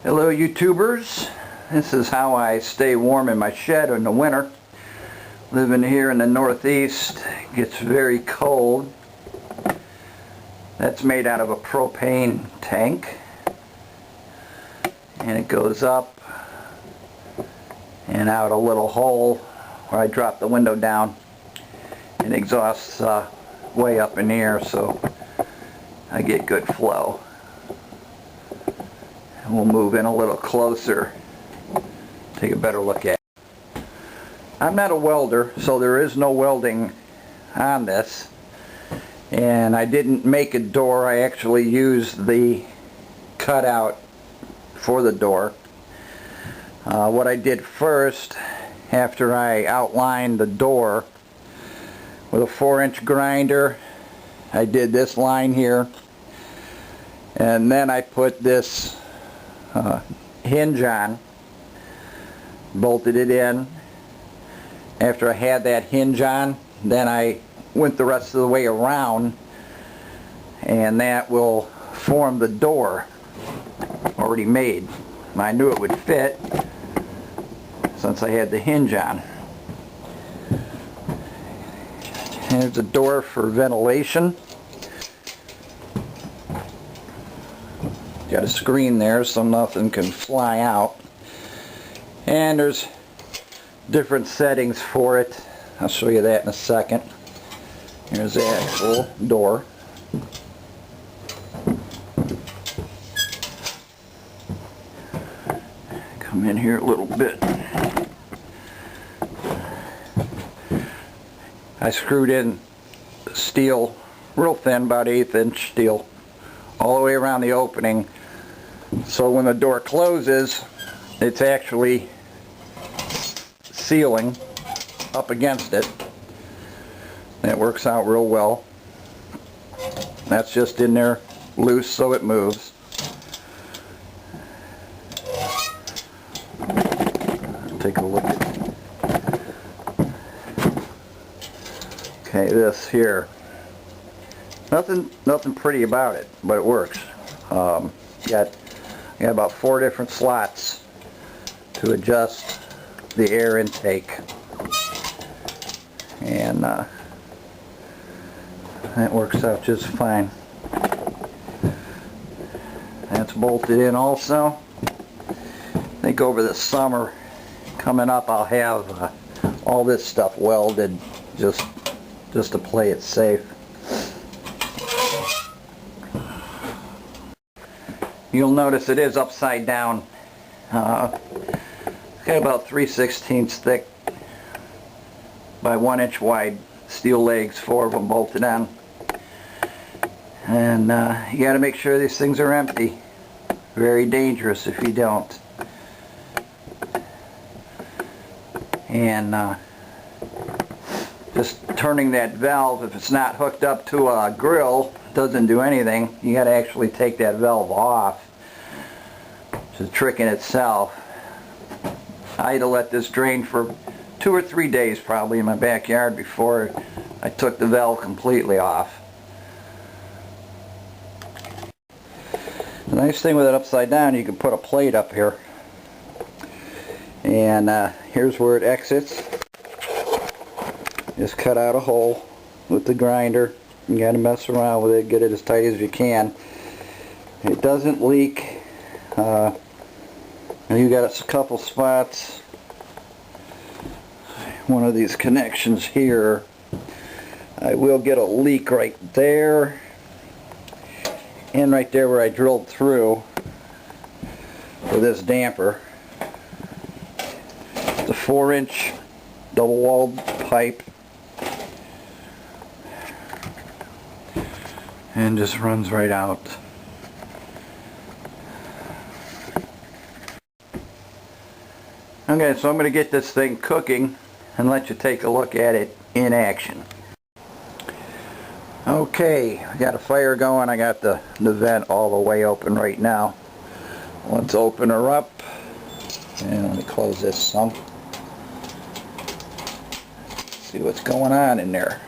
Hello YouTubers, this is how I stay warm in my shed in the winter. Living here in the Northeast, it gets very cold. That's made out of a propane tank, and it goes up and out a little hole where I drop the window down and exhausts way up in the air, so I get good flow. We'll move in a little closer, take a better look at it. I'm not a welder, so there is no welding on this, and I didn't make a door. I actually used the cutout for the door. What I did first, after I outlined the door with a 4-inch grinder, I did this line here, and then I put this hinge on, bolted it in. After I had that hinge on, then I went the rest of the way around, and that will form the door already made. I knew it would fit since I had the hinge on. Here's the door for ventilation. Got a screen there so nothing can fly out, and there's different settings for it. I'll show you that in a second. Here's the actual door. Come in here a little bit. I screwed in steel, real thin, about 1/8 inch steel, all the way around the opening, so when the door closes, it's actually sealing up against it. That works out real well. That's just in there loose so it moves. Take a look at it. Okay, this here. Nothing pretty about it, but it works. Got about 4 different slots to adjust the air intake, and that works out just fine. That's bolted in also. I think over the summer coming up I'll have all this stuff welded just to play it safe. You'll notice it is upside down. Got about 3/16 thick by 1 inch wide steel legs, 4 of them bolted on. And you got to make sure these things are empty. Very dangerous if you don't. And just turning that valve, if it's not hooked up to a grill, doesn't do anything. You got to actually take that valve off. It's a trick in itself. I had to let this drain for 2 or 3 days probably in my backyard before I took the valve completely off. The nice thing with it upside down, you can put a plate up here, and here's where it exits. Just cut out a hole with the grinder. You got to mess around with it, get it as tight as you can. It doesn't leak. You got a couple spots. One of these connections here, I will get a leak right there, and right there where I drilled through with this damper. It's a 4-inch double-walled pipe, and just runs right out. Okay, so I'm going to get this thing cooking and let you take a look at it in action. Okay, I got a fire going. I got the vent all the way open right now. Let's open her up, and let me close this some. See what's going on in there.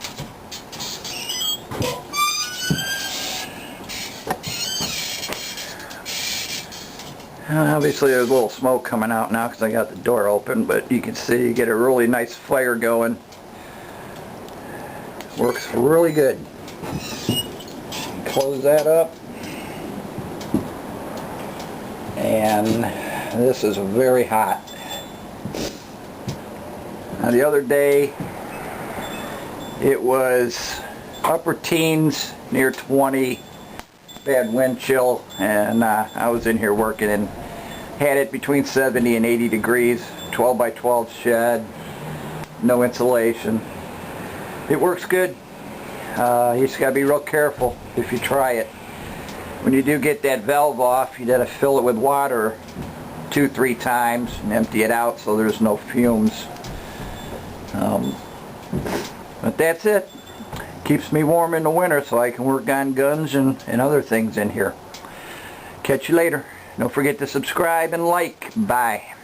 Obviously there's a little smoke coming out now because I got the door open, but you can see you get a really nice fire going. Works really good. Close that up. And this is very hot. Now the other day it was upper teens, near 20, bad wind chill, and I was in here working and had it between 70 and 80 degrees, 12 by 12 shed, no insulation. It works good. You just gotta be real careful if you try it. When you do get that valve off, you gotta fill it with water 2-3 times and empty it out so there's no fumes. But that's it. Keeps me warm in the winter so I can work on guns and other things in here. Catch you later. Don't forget to subscribe and like. Bye.